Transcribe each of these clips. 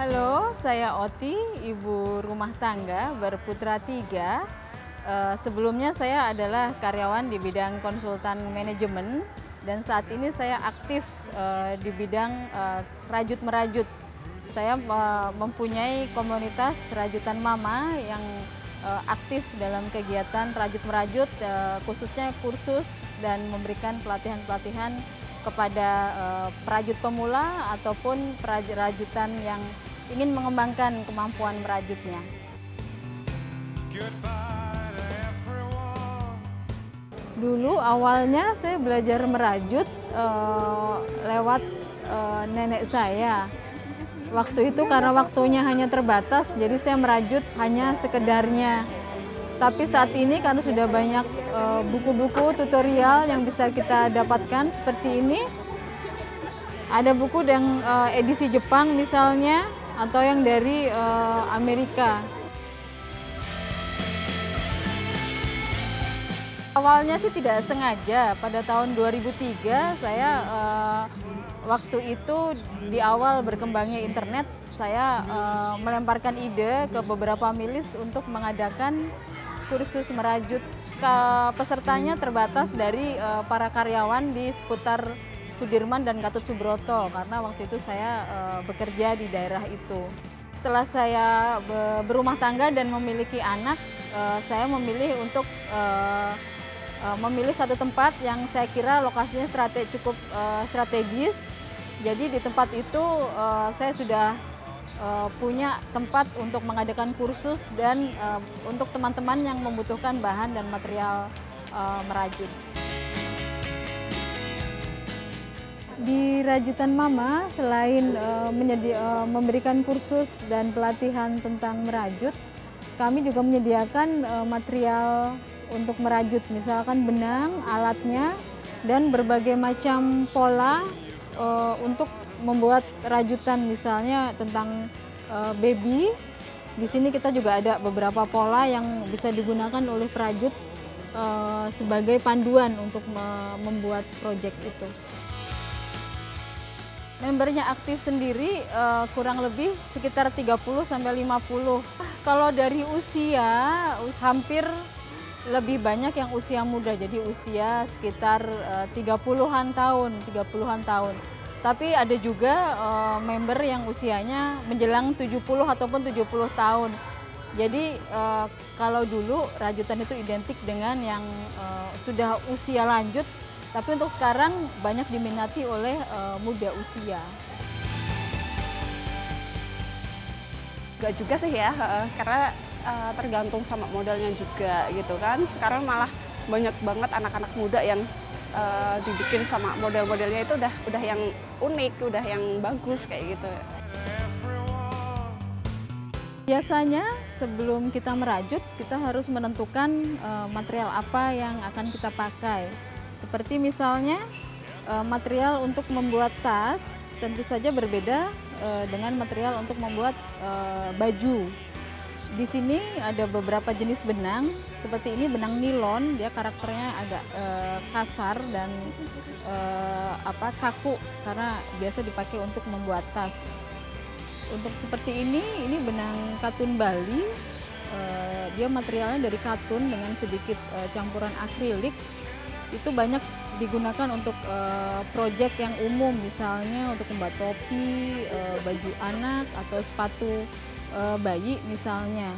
Halo, saya Oti, ibu rumah tangga berputra 3. Sebelumnya saya adalah karyawan di bidang konsultan manajemen dan saat ini saya aktif di bidang rajut-merajut. Saya mempunyai komunitas rajutan mama yang aktif dalam kegiatan rajut-merajut, khususnya kursus dan memberikan pelatihan-pelatihan kepada perajut pemula ataupun rajutan yang ingin mengembangkan kemampuan merajutnya. Dulu awalnya saya belajar merajut lewat nenek saya. Waktu itu karena waktunya hanya terbatas, jadi saya merajut hanya sekedarnya. Tapi saat ini karena sudah banyak buku-buku tutorial yang bisa kita dapatkan seperti ini. Ada buku yang edisi Jepang misalnya, atau yang dari Amerika. Awalnya sih tidak sengaja, pada tahun 2003 saya waktu itu di awal berkembangnya internet, saya melemparkan ide ke beberapa milis untuk mengadakan kursus merajut. Pesertanya terbatas dari para karyawan di seputar Sudirman dan Gatot Subroto karena waktu itu saya bekerja di daerah itu. Setelah saya berumah tangga dan memiliki anak, saya memilih untuk memilih satu tempat yang saya kira lokasinya cukup strategis. Jadi di tempat itu saya sudah punya tempat untuk mengadakan kursus dan untuk teman-teman yang membutuhkan bahan dan material merajut. Di Rajutan Mama, selain memberikan kursus dan pelatihan tentang merajut, kami juga menyediakan material untuk merajut, misalkan benang, alatnya, dan berbagai macam pola untuk membuat rajutan, misalnya tentang baby. Di sini kita juga ada beberapa pola yang bisa digunakan oleh perajut sebagai panduan untuk membuat proyek itu. Membernya aktif sendiri kurang lebih sekitar 30 sampai 50. Kalau dari usia hampir lebih banyak yang usia muda, jadi usia sekitar 30-an tahun. Tapi ada juga member yang usianya menjelang 70 ataupun 70 tahun. Jadi kalau dulu rajutan itu identik dengan yang sudah usia lanjut, tapi untuk sekarang banyak diminati oleh muda usia. Enggak juga sih ya, karena tergantung sama modelnya juga gitu kan. Sekarang malah banyak banget anak-anak muda yang dibikin sama model-modelnya itu udah yang unik, udah yang bagus kayak gitu. Biasanya sebelum kita merajut, kita harus menentukan material apa yang akan kita pakai. Seperti misalnya material untuk membuat tas tentu saja berbeda dengan material untuk membuat baju. Di sini ada beberapa jenis benang, seperti ini benang nilon, dia karakternya agak kasar dan kaku karena biasa dipakai untuk membuat tas. Untuk seperti ini benang katun Bali, dia materialnya dari katun dengan sedikit campuran akrilik. Itu banyak digunakan untuk proyek yang umum, misalnya untuk membuat topi, baju anak atau sepatu bayi misalnya.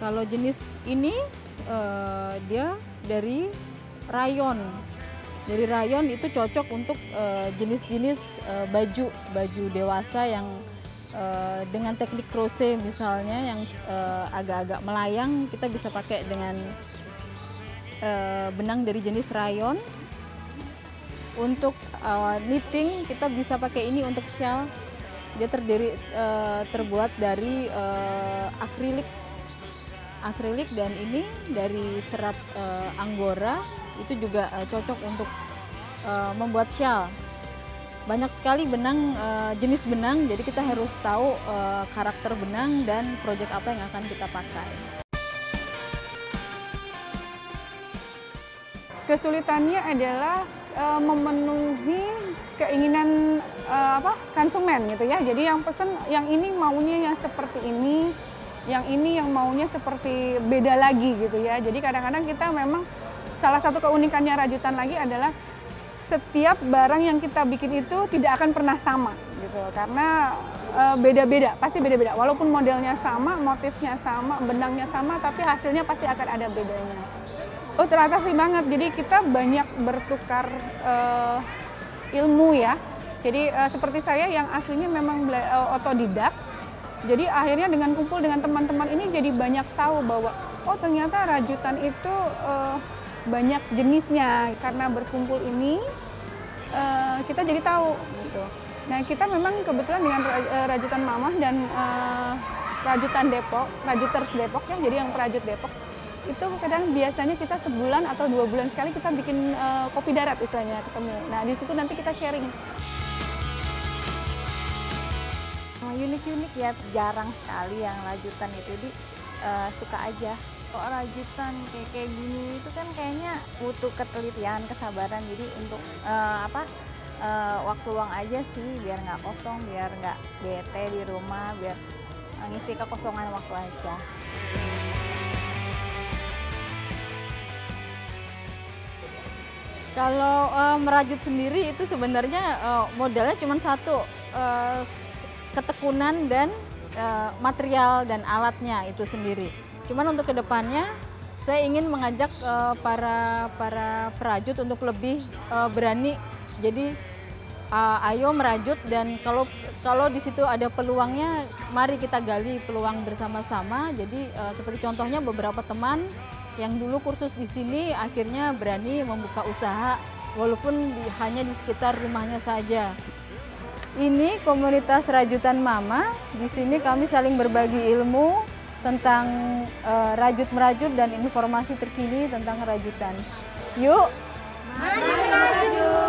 Kalau jenis ini dia dari rayon. Dari rayon itu cocok untuk jenis-jenis baju dewasa yang dengan teknik crochet misalnya yang agak-agak melayang, kita bisa pakai dengan benang dari jenis rayon. Untuk knitting kita bisa pakai ini untuk shawl. Dia terbuat dari akrilik dan ini dari serat anggora. Itu juga cocok untuk membuat shawl. Banyak sekali jenis benang, jadi kita harus tahu karakter benang dan proyek apa yang akan kita pakai. Kesulitannya adalah memenuhi keinginan konsumen gitu ya. Jadi yang pesen yang ini maunya yang seperti ini, yang ini yang maunya seperti beda lagi gitu ya. Jadi kadang-kadang kita memang salah satu keunikannya rajutan lagi adalah setiap barang yang kita bikin itu tidak akan pernah sama gitu. Karena beda-beda, pasti beda-beda. Walaupun modelnya sama, motifnya sama, benangnya sama, tapi hasilnya pasti akan ada bedanya. Oh ternyata sih banget, jadi kita banyak bertukar ilmu ya. Jadi seperti saya yang aslinya memang otodidak, jadi akhirnya dengan kumpul dengan teman-teman ini jadi banyak tahu bahwa oh ternyata rajutan itu banyak jenisnya. Karena berkumpul ini kita jadi tahu gitu. Nah kita memang kebetulan dengan rajutan Mamah dan rajutan Depok, Rajuters Depok ya, jadi yang perajut Depok itu kadang biasanya kita sebulan atau 2 bulan sekali kita bikin kopi darat istilahnya ketemu. Nah di situ nanti kita sharing. Unik-unik ya, jarang sekali yang rajutan itu, jadi suka aja. Kok rajutan kayak gini itu kan kayaknya butuh ketelitian, kesabaran, jadi untuk waktu luang aja sih, biar nggak kosong, biar nggak bete di rumah, biar ngisi kekosongan waktu aja. Kalau merajut sendiri itu sebenarnya modalnya cuma satu, ketekunan dan material dan alatnya itu sendiri. Cuman untuk kedepannya saya ingin mengajak para perajut untuk lebih berani. Jadi ayo merajut, dan kalau di situ ada peluangnya, mari kita gali peluang bersama-sama. Jadi seperti contohnya beberapa teman yang dulu kursus di sini akhirnya berani membuka usaha walaupun hanya di sekitar rumahnya saja. Ini komunitas rajutan Mamah. Di sini kami saling berbagi ilmu tentang rajut-merajut dan informasi terkini tentang rajutan. Yuk, mari merajut!